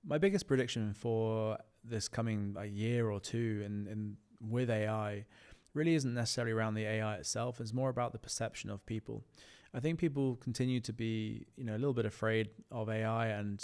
My biggest prediction for this coming year or two in with AI really isn't necessarily around the AI itself. It's more about the perception of people. I think people continue to be, a little bit afraid of AI and,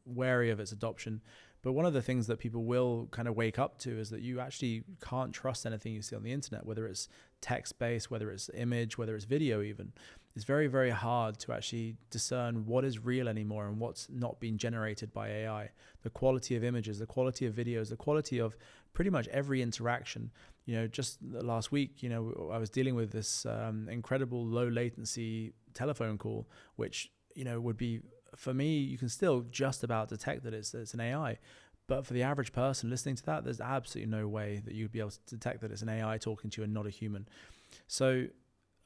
wary of its adoption. But one of the things that people will kind of wake up to is that you actually can't trust anything you see on the internet, whether it's text-based, whether it's image, whether it's video even. It's very, very hard to actually discern what is real anymore and what's not being generated by AI. The quality of images, the quality of videos, the quality of pretty much every interaction. Just last week, I was dealing with this incredible low latency telephone call, which, would be, for me, you can still just about detect that it's an AI. But for the average person listening to that, there's absolutely no way that you'd be able to detect that it's an AI talking to you and not a human. So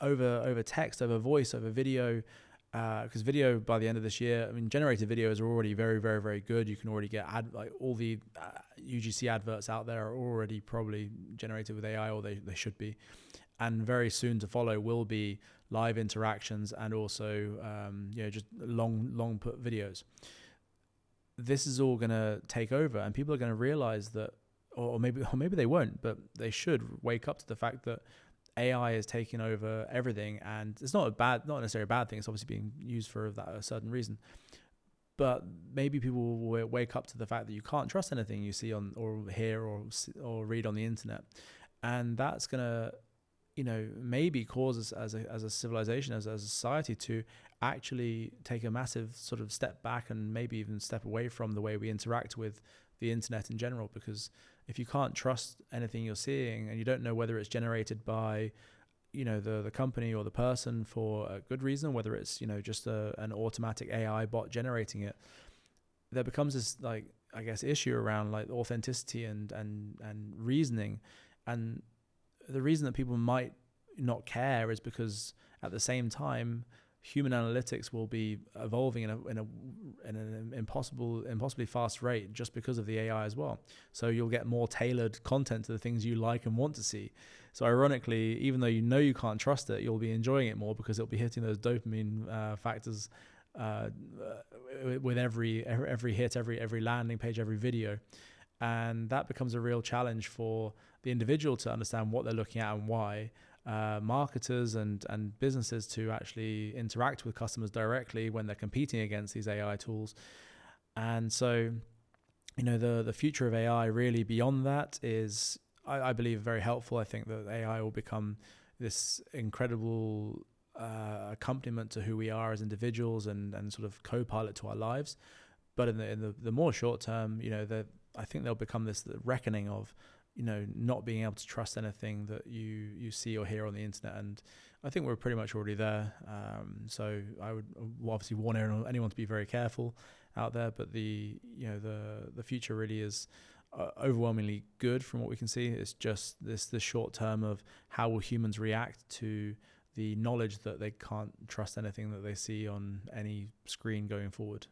over text, over voice, over video, because video by the end of this year, generated videos are already very, very, very good. You can already get all the UGC adverts out there are already probably generated with AI, or they should be. And very soon to follow will be live interactions and also just long put videos. This is all going to take over, and people are going to realize that, or maybe they won't, but they should wake up to the fact that AI is taking over everything, and it's not necessarily a bad thing. It's obviously being used for a certain reason, but maybe people will wake up to the fact that you can't trust anything you see on or hear or read on the internet, and that's gonna, maybe cause us as a civilization, as a society, to actually take a massive sort of step back and maybe even step away from the way we interact with the internet in general, because if you can't trust anything you're seeing and you don't know whether it's generated by, the company or the person for a good reason, whether it's, just an automatic AI bot generating it, there becomes this, issue around authenticity and reasoning. And the reason that people might not care is because at the same time, human analytics will be evolving in an impossibly fast rate just because of the AI as well. So you'll get more tailored content to the things you like and want to see. So ironically, even though you can't trust it, you'll be enjoying it more because it'll be hitting those dopamine factors with every hit, every landing page, every video. And that becomes a real challenge for the individual to understand what they're looking at and why. Marketers and businesses to actually interact with customers directly when they're competing against these AI tools. And so, the future of AI really beyond that is, I believe, very helpful. I think that AI will become this incredible accompaniment to who we are as individuals and sort of co-pilot to our lives. But in the more short term, I think there'll become this reckoning of, not being able to trust anything that you see or hear on the internet. And I think we're pretty much already there. So I would obviously warn anyone to be very careful out there, but the future really is overwhelmingly good from what we can see. It's just this short term of how will humans react to the knowledge that they can't trust anything that they see on any screen going forward.